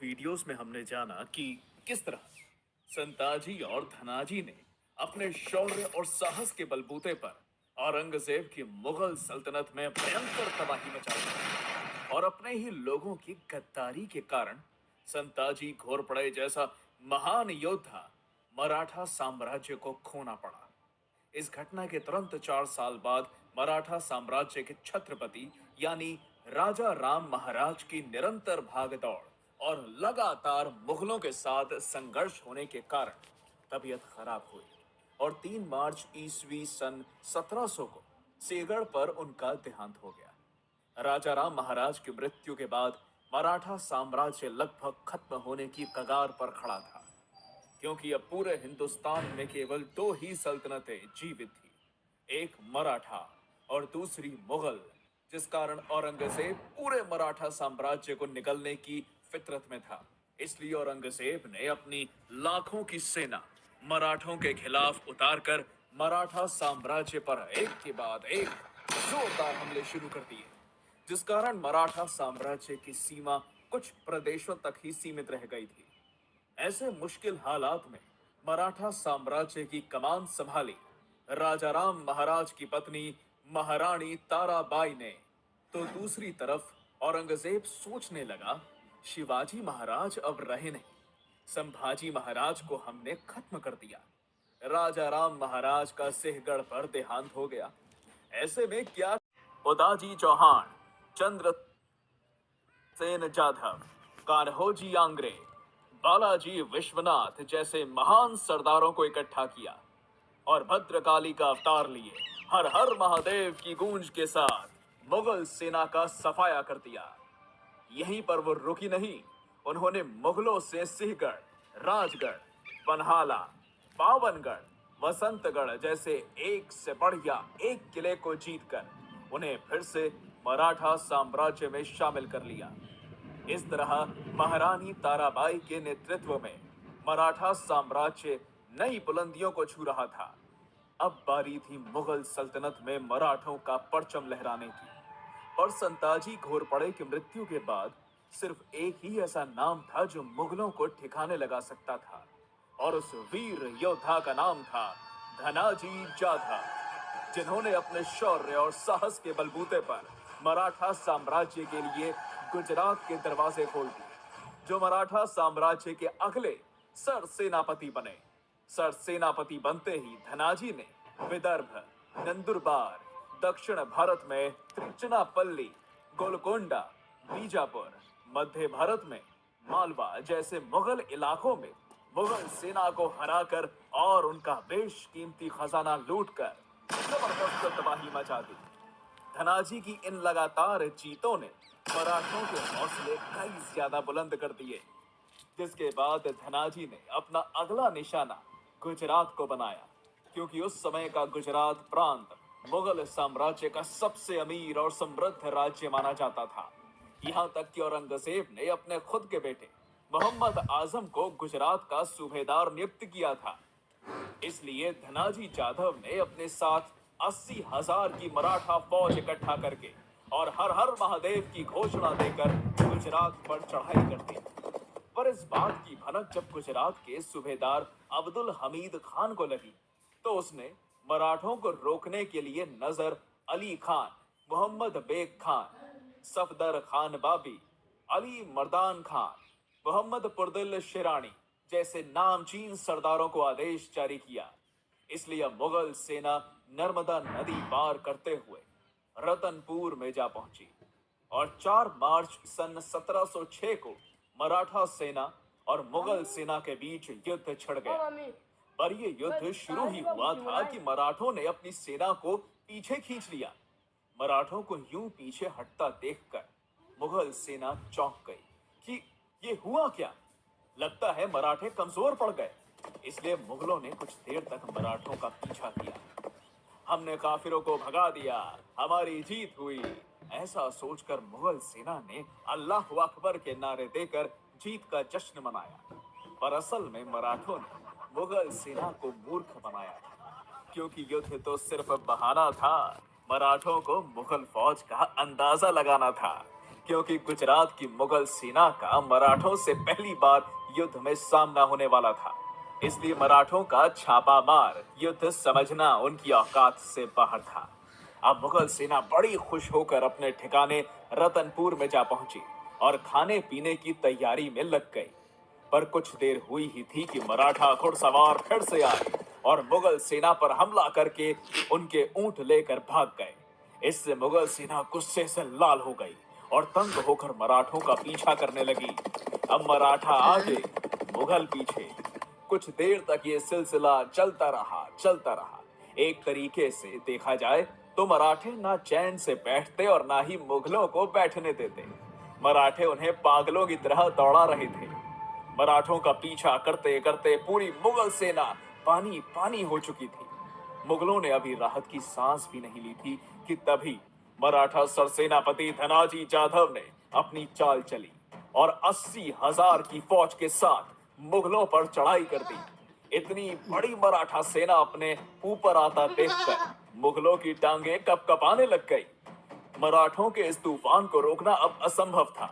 Videos में हमने जाना कि किस तरह संताजी और धनाजी ने अपने शौर्य और साहस के बलबूते पर औरंगजेब की मुगल सल्तनत में भयंकर तबाही मचा दी और अपने ही लोगों की गद्दारी के कारण संताजी घोरपड़े जैसा महान योद्धा मराठा साम्राज्य को खोना पड़ा। इस घटना के तुरंत 4 साल बाद मराठा साम्राज्य के छत्रपति यानी राजा राम महाराज की निरंतर भागदौड़ और लगातार मुगलों के साथ संघर्ष होने के कारण तबीयत खराब हुई और 3 मार्च ईस्वी सन 1700 को सेगढ़ पर उनका देहांत हो गया। राजा राम महाराज की मृत्यु के बाद मराठा साम्राज्य लगभग खत्म होने की कगार पर खड़ा था, क्योंकि अब पूरे हिंदुस्तान में केवल दो ही सल्तनतें जीवित थी, एक मराठा और दूसरी मुगल, जिस कारण औरंगजेब पूरे मराठा साम्राज्य को निगलने की फितरत में था। इसलिए औरंगजेब ने अपनी लाखों की सेना मराठों के खिलाफ उतारकर मराठा साम्राज्य पर एक के बाद एक जोरदार हमले शुरू कर दिए, जिस कारण मराठा साम्राज्य की सीमा कुछ प्रदेशों तक ही सीमित रह गई थी। ऐसे मुश्किल हालात में मराठा साम्राज्य की कमान संभाली राजा राम महाराज की पत्नी महारानी ताराबाई ने। तो दूसरी तरफ औरंगजेब सोचने लगा, शिवाजी महाराज अब रहे नहीं, संभाजी महाराज को हमने खत्म कर दिया, राजा राम महाराज का सिंहगढ़ पर देहांत हो गया। ऐसे में क्या उदाजी चौहान, चंद्र सेन जाधव, कान्होजी आंग्रे, बालाजी विश्वनाथ जैसे महान सरदारों को इकट्ठा किया और भद्रकाली का अवतार लिए हर हर महादेव की गूंज के साथ मुगल सेना का सफाया कर दिया। यहीं पर वो रुकी नहीं, उन्होंने मुगलों से सिंहगढ़, राजगढ़, पन्हाला, पावनगढ़, वसंतगढ़ जैसे एक से बढ़िया एक किले को जीतकर उन्हें फिर से मराठा साम्राज्य में शामिल कर लिया। इस तरह महारानी ताराबाई के नेतृत्व में मराठा साम्राज्य नई बुलंदियों को छू रहा था। अब बारी थी मुगल सल्तनत में मराठों का परचम लहराने की। और संताजी घोरपड़े की मृत्यु के बाद सिर्फ एक ही ऐसा नाम था जो मुगलों को ठिकाने लगा सकता था, और उस वीर योद्धा का नाम था धनाजी जाधव, जिन्होंने अपने शौर्य और साहस के बलबूते पर मराठा साम्राज्य के लिए गुजरात के दरवाजे खोल दिए, जो मराठा साम्राज्य के अगले सर सेनापति बने। सर सेनापति बनते ही धनाजी ने विदर्भ, नंदुरबार, दक्षिण भारत में त्रिचनापल्ली, गोलकोंडा, बीजापुर, मध्य भारत में मालवा जैसे मुगल इलाकों में मुगल सेना को हराकर और उनका बेशकीमती खजाना लूटकर जबरदस्त तबाही मचा दी। धनाजी की इन लगातार जीतों ने मराठों के हौसले कई ज्यादा बुलंद कर दिए, जिसके बाद धनाजी ने अपना अगला निशाना गुजरात को बनाया, क्योंकि उस समय का गुजरात प्रांत मुगल साम्राज्य का सबसे अमीर और समृद्ध राज्य माना जाता था। यहाँ तक कि औरंगजेब ने अपने खुद के बेटे मोहम्मद आजम को गुजरात का सूबेदार नियुक्त किया था। इसलिए धनाजी जाधव ने अपने साथ 80,000 की मराठा फौज इकट्ठा करके और हर हर महादेव की घोषणा देकर गुजरात पर चढ़ाई कर दी। पर इस बात की भनक जब गुजरात के सूबेदार अब्दुल हमीद खान को लगी, तो उसने मराठों को रोकने के लिए नजर अली खान, मोहम्मद बेग खान, सफदर खान बाबी, अली मर्दान खान, मोहम्मद पुरदिल शिरानी जैसे नामचीन सरदारों को आदेश जारी किया। इसलिए मुगल सेना नर्मदा नदी पार करते हुए रतनपुर में जा पहुंची और 4 मार्च सन 1706 को मराठा सेना और मुगल सेना के बीच युद्ध छिड़ गया। पर यह युद्ध शुरू ही हुआ था कि मराठों ने अपनी सेना को पीछे खींच लिया। मराठों को यूं पीछे हटता देखकर मुगल सेना चौंक गई कि ये हुआ क्या। लगता है मराठे कमजोर पड़ गए। इसलिए मुगलों ने कुछ देर तक मराठों का पीछा किया। हमने काफिरों को भगा दिया, हमारी जीत हुई, ऐसा सोचकर मुगल सेना ने अल्लाह अकबर के नारे देकर जीत का जश्न मनाया। पर असल में मराठों ने मुगल सेना को मूर्ख बनाया था, क्योंकि युद्ध तो सिर्फ बहाना था। मराठों को मुगल फौज का अंदाजा लगाना था क्योंकि गुजरात की मुगल सेना का मराठों से पहली बार युद्ध में सामना होने वाला था। इसलिए मराठों का छापामार युद्ध समझना उनकी औकात से बाहर था। अब मुगल सेना बड़ी खुश होकर अपने ठिकाने रतनपुर में जा पहुंची और खाने पीने की तैयारी में लग गई। पर कुछ देर हुई ही थी कि मराठा घुड़सवार फिर से आए और मुगल सेना पर हमला करके उनके ऊंट लेकर भाग गए। इससे मुगल सेना गुस्से से लाल हो गई और तंग होकर मराठों का पीछा करने लगी। अब मराठा आगे, मुगल पीछे। कुछ देर तक ये सिलसिला चलता रहा। एक तरीके से देखा जाए तो मराठे ना चैन से बैठते और ना ही मुगलों को बैठने देते। मराठे उन्हें पागलों की तरह दौड़ा रहे थे। मराठों का पीछा करते करते पूरी मुगल सेना पानी पानी हो चुकी थी। मुगलों ने अभी राहत की सांस भी नहीं ली थी कि तभी मराठा सरसेनापति धनाजी जाधव ने अपनी चाल चली और 80,000 की फौज के साथ मुगलों पर चढ़ाई कर दी। इतनी बड़ी मराठा सेना अपने ऊपर आता देखकर मुगलों की टांगे कपकपाने लग गई। मराठों के इस तूफान को रोकना अब असंभव था।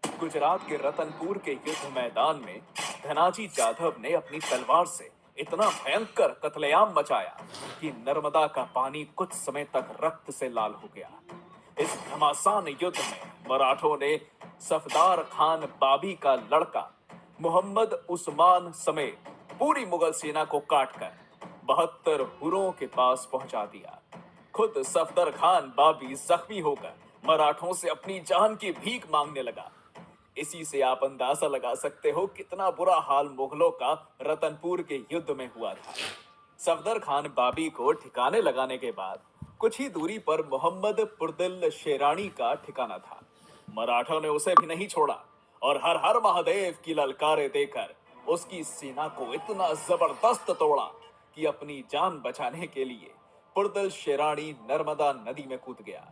गुजरात के रतनपुर के युद्ध मैदान में धनाजी जाधव ने अपनी तलवार से इतना भयंकर कत्लेआम मचाया कि नर्मदा का पानी कुछ समय तक रक्त से लाल हो गया। इस घमासान युद्ध में मराठों ने सफदार खान बाबी का लड़का मोहम्मद उस्मान समेत पूरी मुगल सेना को काटकर 72 हुरों के पास पहुंचा दिया। खुद सफदर खान बाबी जख्मी होकर मराठों से अपनी जान की भीख मांगने लगा। इसी से आप अंदाजा लगा सकते हो कितना बुरा हाल मुगलों का रतनपुर के युद्ध में हुआ था। सफदर खान बाबी को ठिकाने लगाने के बाद कुछ ही दूरी पर मोहम्मद पुरदिल शेरानी का ठिकाना था। मराठों ने उसे भी नहीं छोड़ा और हर हर महादेव की ललकारे देकर उसकी सेना को इतना जबरदस्त तोड़ा कि अपनी जान बचाने के लिए पुरदिल शेरानी नर्मदा नदी में कूद गया।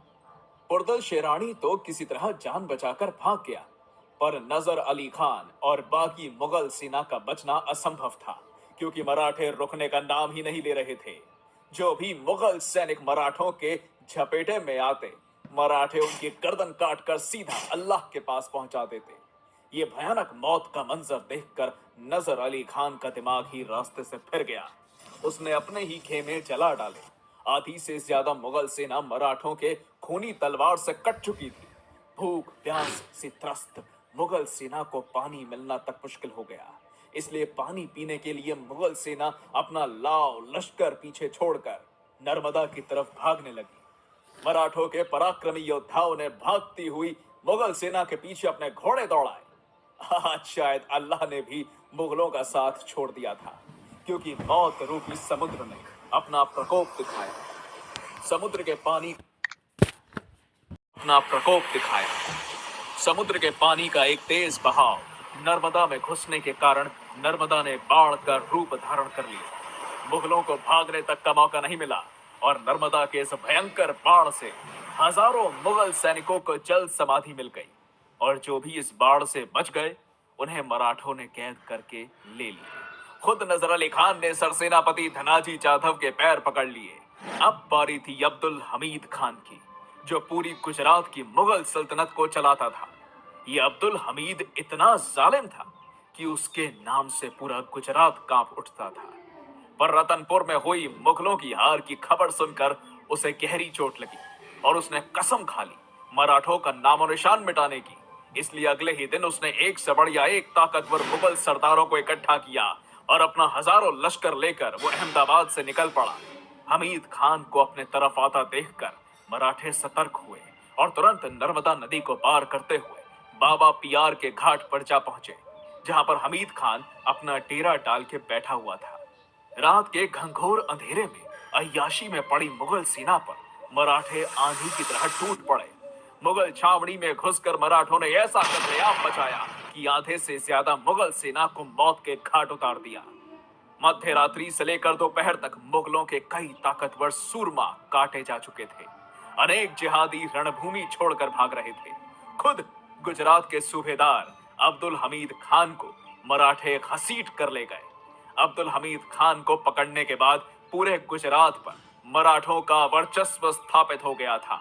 पुरदिल शेरानी तो किसी तरह जान बचाकर भाग गया, पर नजर अली खान और बाकी मुगल सेना का बचना असंभव था, क्योंकि मराठे रुकने का नाम ही नहीं ले रहे थे। जो भी मुगल सैनिक मराठों के झपेटे में आते, मराठे उनकी गर्दन काटकर सीधा अल्लाह के पास पहुंचा देते। ये भयानक मौत का मंजर देखकर नजर अली खान का दिमाग ही रास्ते से फिर गया। उसने अपने ही खेमे जला डाले। आधी से ज्यादा मुगल सेना मराठों के खूनी तलवार से कट चुकी थी। भूख प्यास से त्रस्त मुगल सेना को पानी मिलना तक मुश्किल हो गया। इसलिए पानी पीने के लिए मुगल सेना अपना लाव लश्कर पीछे छोड़कर नर्मदा की तरफ भागने लगी। मराठों के पराक्रमी योद्धाओं ने भागती हुई मुगल सेना के पीछे अपने घोड़े दौड़ाए। आज शायद अल्लाह ने भी मुगलों का साथ छोड़ दिया था, क्योंकि मौत रूपी समुद्र ने अपना प्रकोप दिखाया। समुद्र के पानी अपना प्रकोप दिखाया। समुद्र के पानी का एक तेज बहाव नर्मदा में घुसने के कारण नर्मदा ने बाढ़ का रूप धारण कर लिया। मुगलों को भागने तक का मौका नहीं मिला और नर्मदा के इस भयंकर बाढ़ से हजारों मुगल सैनिकों को जल समाधि मिल गई और जो भी इस बाढ़ से बच गए उन्हें मराठों ने कैद करके ले लिए। खुद नजर अली खान ने सरसेनापति धनाजी जाधव के पैर पकड़ लिए। अब बारी थी अब्दुल हमीद खान की, जो पूरी गुजरात की मुगल सल्तनत को चलाता था। ये अब्दुल हमीद इतना जालिम था कि उसके नाम से पूरा गुजरात कांप उठता था। पर रतनपुर में हुई मुगलों की हार की खबर सुनकर उसे गहरी चोट लगी और उसने कसम खा ली मराठों का नामो निशान मिटाने की। इसलिए अगले ही दिन उसने एक से बढ़िया एक ताकतवर मुगल सरदारों को इकट्ठा किया और अपना हजारों लश्कर लेकर वो अहमदाबाद से निकल पड़ा। हमीद खान को अपने तरफ आता देखकर मराठे सतर्क हुए और तुरंत नर्मदा नदी को पार करते हुए बाबा पियार के घाट पर जा पहुंचे, जहां पर हमीद खान अपना डेरा डाल के बैठा हुआ था। रात के घंघोर अंधेरे में अय्याशी में पड़ी मुगल सेना पर मराठे आंधी की तरह टूट पड़े। मुगल छावनी में घुसकर मराठों ने ऐसा कत्लेआम मचाया कि आधे से ज्यादा मुगल सेना को मौत के घाट उतार दिया। मध्य रात्रि से लेकर दोपहर तक मुगलों के कई ताकतवर सूरमा काटे जा चुके थे। अनेक जिहादी रणभूमि छोड़कर भाग रहे थे। खुद गुजरात के सूबेदार अब्दुल हमीद खान को मराठे घसीट कर ले गए। अब्दुल हमीद खान को पकड़ने के बाद पूरे गुजरात पर मराठों का वर्चस्व स्थापित हो गया था,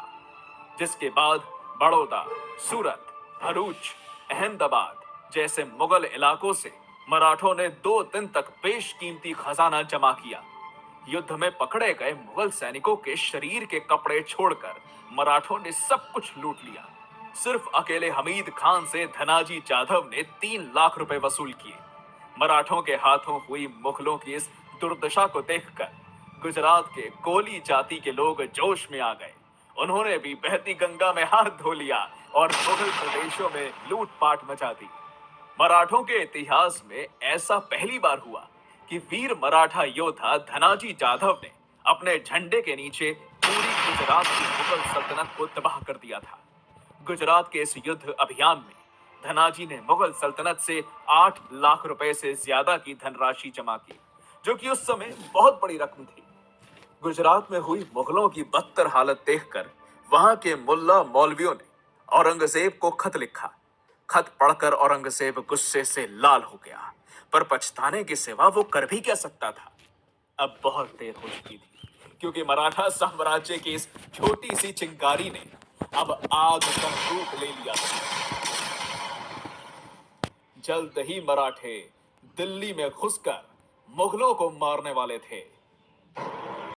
जिसके बाद बड़ौदा, सूरत, भरूच, अहमदाबाद जैसे मुगल इलाकों से मराठों ने 2 दिन तक बेशकीमती खजाना जमा किया। युद्ध में पकड़े गए मुगल सैनिकों के शरीर के कपड़े छोड़कर मराठों ने सब कुछ लूट लिया। सिर्फ अकेले हमीद खान से धनाजी जाधव ने 3 लाख रुपए वसूल किए। मराठों के हाथों हुई मुगलों की इस दुर्दशा को देखकर गुजरात के कोली जाति के लोग जोश में आ गए। उन्होंने भी बहती गंगा में हाथ धो लिया और मुगल प्रदेशों में लूटपाट मचा दी। मराठों के इतिहास में ऐसा पहली बार हुआ कि वीर मराठा योद्धा धनाजी जाधव ने अपने झंडे के नीचे पूरी गुजरात की मुगल सल्तनत को तबाह कर दिया था। गुजरात के इस युद्ध अभियान में धनाजी ने मुगल सल्तनत से 8 लाख रुपए से ज्यादा की धनराशि जमा की, जो कि उस समय बहुत बड़ी रकम थी। गुजरात में हुई मुगलों की बदतर हालत देखकर वहां के मुल्ला मौलवियों ने औरंगजेब को खत लिखा। खत पढ़कर औरंगजेब गुस्से से लाल हो गया, पर पछताने के सिवा वो कर भी क्या सकता था। अब बहुत देर हो चुकी थी, क्योंकि मराठा साम्राज्य की इस छोटी सी चिंगारी ने अब आग का रूप ले लिया था। जल्द ही मराठे दिल्ली में घुसकर मुगलों को मारने वाले थे।